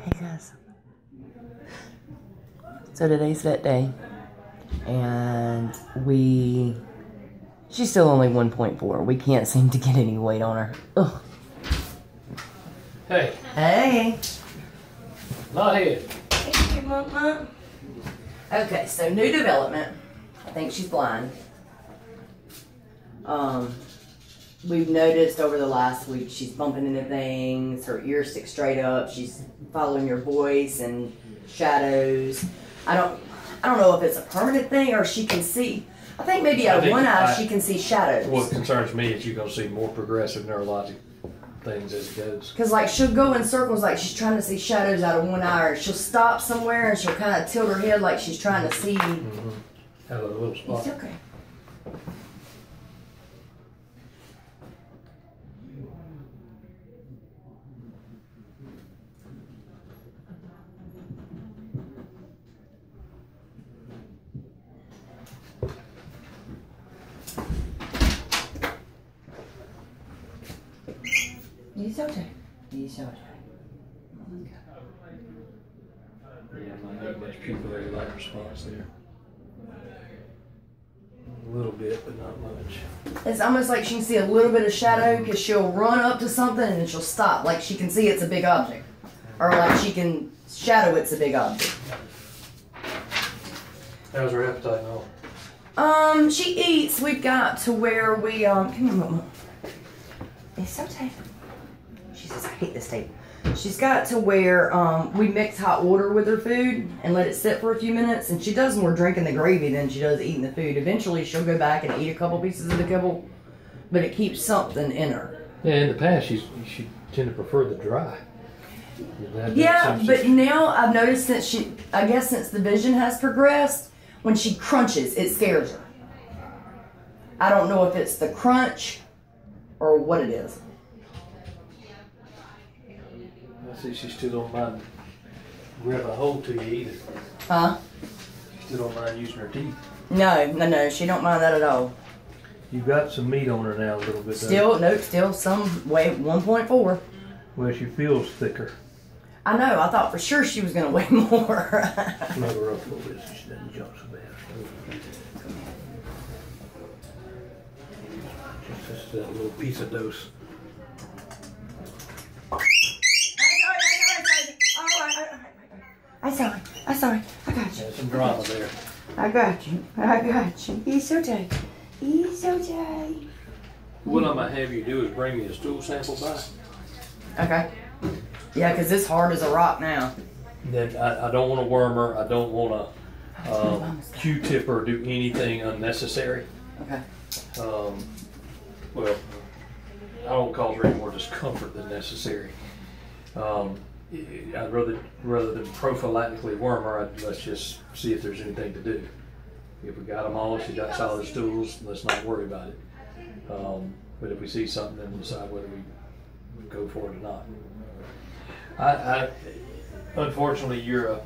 Hey guys. So today's vet day, and she's still only 1.4. We can't seem to get any weight on her. Ugh. Hey. Hey. Not here. Hey, Mama. Okay, so new development. I think she's blind. We've noticed over the last week she's bumping into things, her ears stick straight up, she's following your voice and shadows. I don't know if it's a permanent thing or she can see. I think maybe out of one eye she can see shadows. What concerns me is you're going to see more progressive neurologic things as it goes. Because like she'll go in circles like she's trying to see shadows out of one eye, or she'll stop somewhere and she'll kind of tilt her head like she's trying to see. Mm-hmm. Have a little spot. It's okay. It's okay. It's okay. Yeah, my neck pupillary light response there. A little bit, but not much. It's almost like she can see a little bit of shadow because she'll run up to something and then she'll stop. Like she can see it's a big object. Or like she can shadow it's a big object. How's her appetite and all? She eats. We've got to where we, come here, Mama. It's so tight. She says, I hate this tape. She's got to where we mix hot water with her food and let it sit for a few minutes, and she does more drinking the gravy than she does eating the food. Eventually, she'll go back and eat a couple pieces of the kibble, but it keeps something in her. Yeah, in the past, she tended to prefer the dry. Yeah, but now I've noticed since since the vision has progressed, when she crunches, it scares her. I don't know if it's the crunch or what it is. I see she still don't mind grabbing a hold to you either. Huh? She still don't mind using her teeth. No, she don't mind that at all. You've got some meat on her now a little bit. Still some weight 1.4. Well, she feels thicker. I know, I thought for sure she was going to weigh more. Snug her up a little bit so she doesn't jump so bad. Just that little piece of dose. I saw it. I got you. There's some drama there. I got you. He's so tight. What I might have you do is bring me a stool sample back. Okay. Yeah, because it's hard as a rock now. Then I don't want to worm her. I don't want to Q-tip her or do anything unnecessary. Okay. Well, I don't cause her any more discomfort than necessary. I'd rather than prophylactically worm her, let's just see if there's anything to do. If we got them all, she got solid stools, let's not worry about it. But if we see something, then we'll decide whether we go for it or not. Unfortunately, you're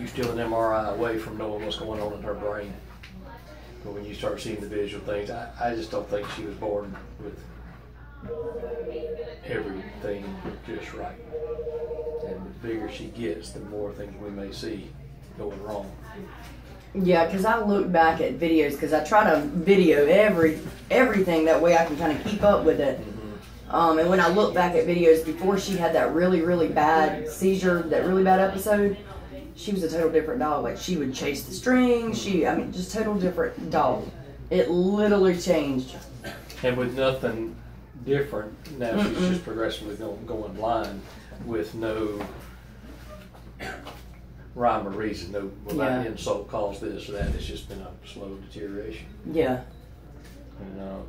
still an MRI away from knowing what's going on in her brain. But when you start seeing the visual things, I just don't think she was born with everything just right. And the bigger she gets, the more things we may see going wrong. Yeah, because I look back at videos, because I try to video everything, that way I can kind of keep up with it. Mm-hmm. And when I look back at videos before she had that really, really bad seizure, that really bad episode, she was a total different dog. Like, she would chase the string, just total different dog. It literally changed. And with nothing different, now she's just progressively going blind with no rhyme or reason. That insult caused this or that. It's just been a slow deterioration. Yeah. And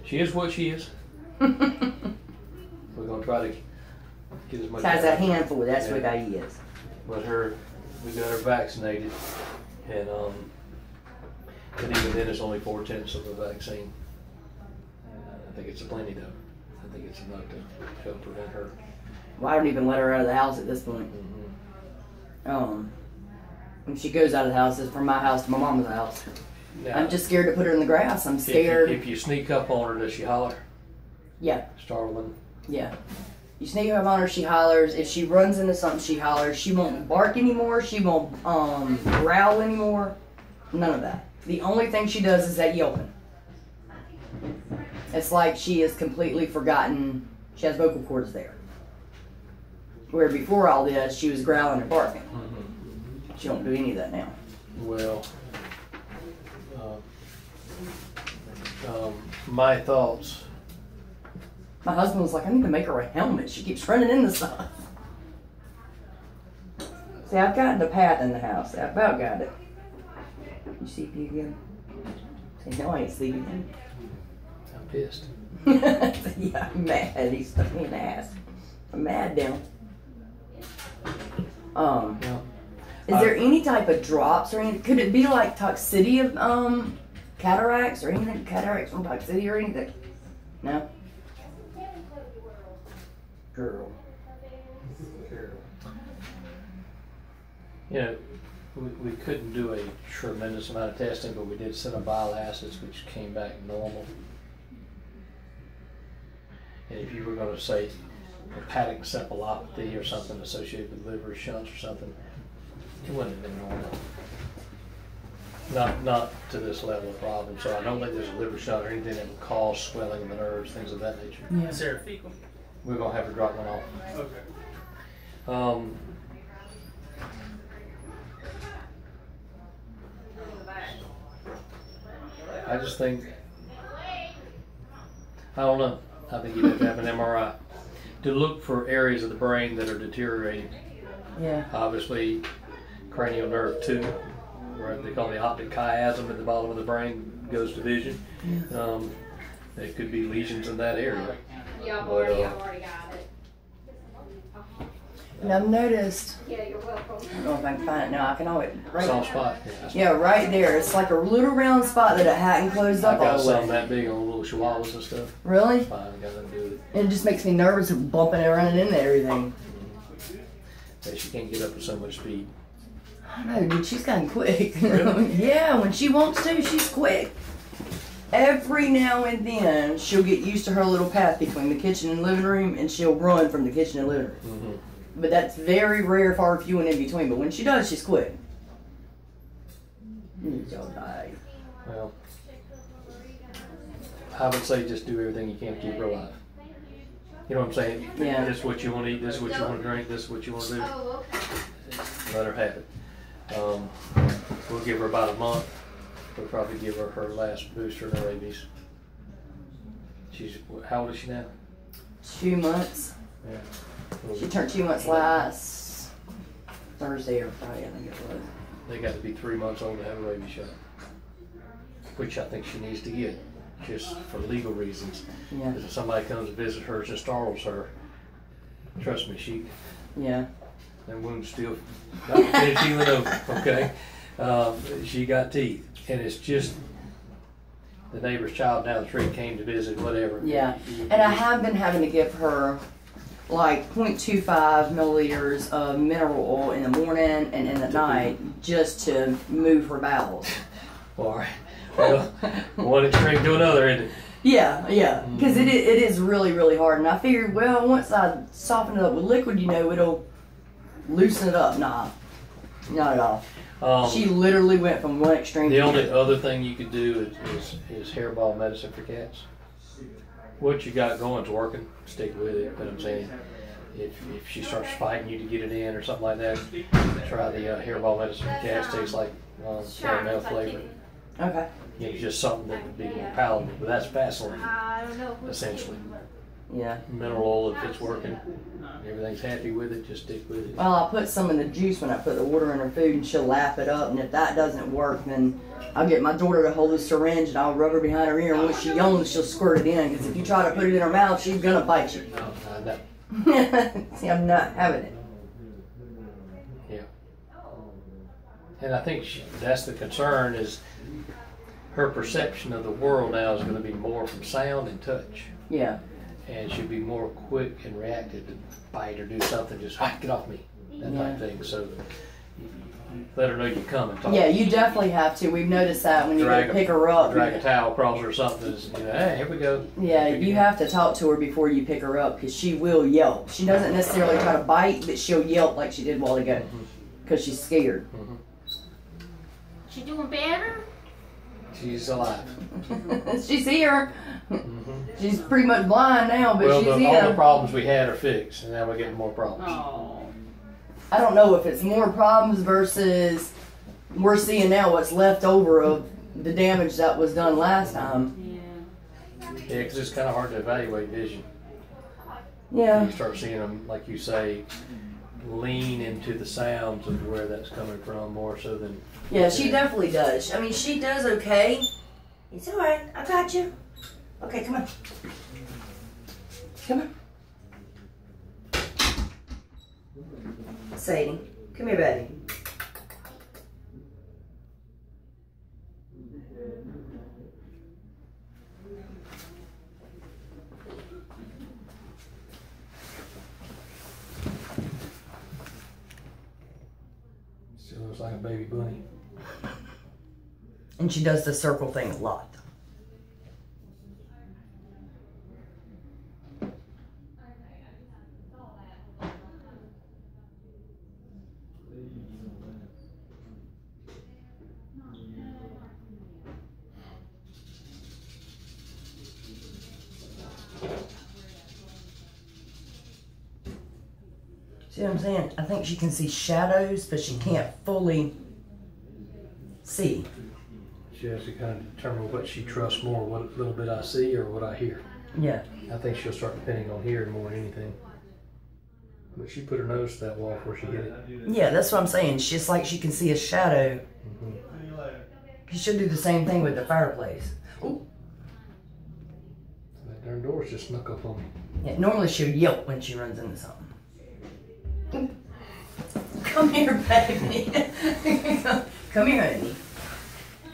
she is what she is. We're going to try to get as much. Has a handful. That's what that is. But we got her vaccinated, and even then it's only 4/10 of the vaccine. I think it's plenty though. I think it's enough to help prevent her. Well, I don't even let her out of the house at this point. Mm-hmm. When she goes out of the house, it's from my house to my mama's house. Now, I'm just scared to put her in the grass. I'm scared. If you sneak up on her, does she holler? Yeah. Startling? Yeah. You sneak up on her, she hollers. If she runs into something, she hollers. She won't bark anymore. She won't growl anymore. None of that. The only thing she does is that yelping. It's like she has completely forgotten she has vocal cords there. Where before all this, she was growling and barking. She don't do any of that now. Well, my thoughts. My husband was like, I need to make her a helmet. She keeps running into stuff. See, I've gotten the path in the house. I've about got it. You sleepy again? Say, no, I ain't sleepy again. I'm pissed. Yeah, I'm mad. He stuck me in the ass. I'm mad now. Is there any type of drops or anything? Could it be like toxicity of cataracts or anything? Cataracts from toxicity or anything? No? Girl. You know, we couldn't do a tremendous amount of testing, but we did send them bile acids, which came back normal. And if you were going to say hepatic encephalopathy or something associated with liver shunts or something, it wouldn't have been normal. Not to this level of problem. So I don't think there's a liver shunt or anything that would cause swelling in the nerves, things of that nature. Yeah. Is there a fecal? We're going to have her drop one off. Okay. I just think, I don't know. I think you'd have to have an MRI to look for areas of the brain that are deteriorating. Yeah. Obviously, cranial nerve 2, or they call the optic chiasm at the bottom of the brain, goes to vision. Yeah. There could be lesions in that area. Yeah, I've But, already got it. And I've noticed, Yeah, you're welcome. I don't know if I can find it now. I can always, Soft spot. yeah, right there. It's like a little round spot that it hadn't closed I up all got the some way. that big on little chihuahuas and stuff. Really? Fine, got nothing to do with it. And it just makes me nervous of bumping and running into everything. But she can't get up with so much speed. I don't know, dude. She's gotten quick. Really? Yeah, when she wants to, she's quick. Every now and then, she'll get used to her little path between the kitchen and living room, and she'll run from the kitchen and living room. Mm-hmm. But that's very rare, far few and in between. But when she does, she's quick. Y'all die. Well, I would say just do everything you can to keep her alive. You know what I'm saying? Yeah. This is what you want to eat, this is what you want to drink, this is what you want to do. Oh, okay. Let her have it. We'll give her about a month. We'll probably give her her last booster in her rabies. She's, how old is she now? 2 months. Yeah. She turned 2 months last Thursday or Friday, I think it was. They got to be 3 months old to have a rabies shot, which I think she needs to get, just for legal reasons. Yeah. Because if somebody comes to visit her and startles her, trust me, Yeah. that wound's still not finished healing over, okay? She got teeth, and it's just the neighbor's child down the street came to visit, whatever. Yeah. And I have been having to give her like 0.25 milliliters of mineral oil in the morning and in the night just to move her bowels. All right. Well, one extreme to another, isn't it? Yeah, yeah. Because it is really, really hard. And I figured, well, once I soften it up with liquid, you know, it'll loosen it up. Nah, not at all. She literally went from one extreme to The the only other. other thing you could do is hairball medicine for cats. What you got going's working. Stick with it. But I'm saying, if she starts fighting you to get it in or something like that, try the hairball medicine for cats. Tastes like caramel flavor. Okay. You know, just something that would be more palatable. But that's Vaseline, I don't know. essentially. Yeah. Mineral oil, if it's working, everything's happy with it, just stick with it. Well, I'll put some in the juice when I put the water in her food, and she'll lap it up. And if that doesn't work, then I'll get my daughter to hold the syringe, and I'll rub her behind her ear. And when she yawns, she'll squirt it in. Because if you try to put it in her mouth, she's gonna bite you. No, I know. See, I'm not having it. Yeah. And I think that's the concern, is her perception of the world now is going to be more from sound and touch. Yeah. And she'll be more quick and reactive to bite or do something, just get off me, that type of thing. So let her know you come and talk. Yeah, you definitely have to. We've noticed that when you go to pick her up. Drag a towel across her or something. You know, hey, here we go. Yeah, you have to talk to her before you pick her up because she will yelp. She doesn't necessarily try to bite, but she'll yelp like she did a while ago because she's scared. She doing better? She's alive. She's here. She's pretty much blind now, but she's all here. the problems we had are fixed, and now we're getting more problems. Oh. I don't know if it's more problems versus we're seeing now what's left over of the damage that was done last time. Yeah. Yeah, because it's kind of hard to evaluate vision. Yeah. You start seeing them, like you say, lean into the sounds of where that's coming from more so than... Yeah, she definitely does. I mean, she does okay. It's all right. I got you. Okay, come on. Come on. Sadie, come here, baby. Still looks like a baby bunny. And she does the circle thing a lot. See what I'm saying? I think she can see shadows, but she can't fully see. She has to kind of determine what she trusts more, what little bit I see or what I hear. Yeah. I think she'll start depending on hearing more than anything. But she put her nose to that wall before she hit it. Yeah, that's what I'm saying. She's like she can see a shadow. She'll do the same thing with the fireplace. Ooh. That darn door's just snuck up on me. Yeah, normally she'll yelp when she runs into something. Come here, baby. Come here, honey.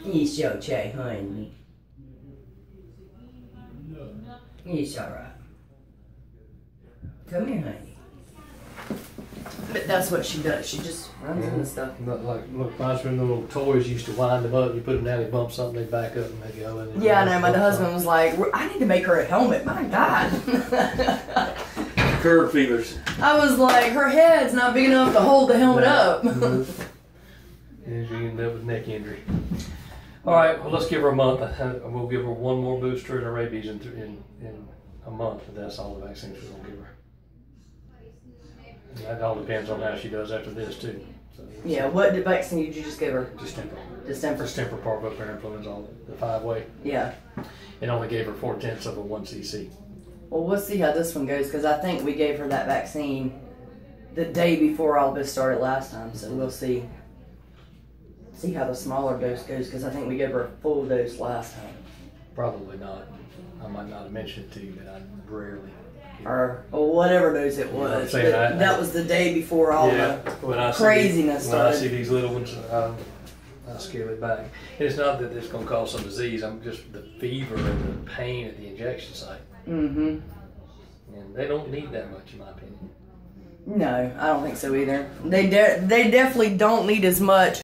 It's okay, honey. It's alright. Come here, honey. But that's what she does. She just runs into stuff. Like, look, reminds me of the little toys you used to wind them up. You put them down, they bump something, they back up and they go. And Yeah, I know. My husband was like, I need to make her a helmet. My God. Curve feelers. I was like, her head's not big enough to hold the helmet up. And she ended up with neck injury. All right, well, let's give her a month. We'll give her one more booster and a rabies in a month. But that's all the vaccines we're going to give her. And that all depends on how she does after this, too. So, Yeah, what vaccine did you just give her? Distemper. Distemper. Distemper, parvovirus, influenza, all the 5-way. Yeah. It only gave her 0.4 of a 1 cc. Well, we'll see how this one goes because I think we gave her that vaccine the day before all this started last time. So we'll see how the smaller dose goes because I think we gave her a full dose last time. Probably not. I might not have mentioned it to you, but I rarely. Or whatever dose it was. saying, But that was the day before all the craziness When I see started. these little ones, I scale it back. And it's not that it's going to cause some disease. I'm just the fever and the pain at the injection site. Mm-hmm. And they don't need that much, in my opinion. No, I don't think so either. They definitely don't need as much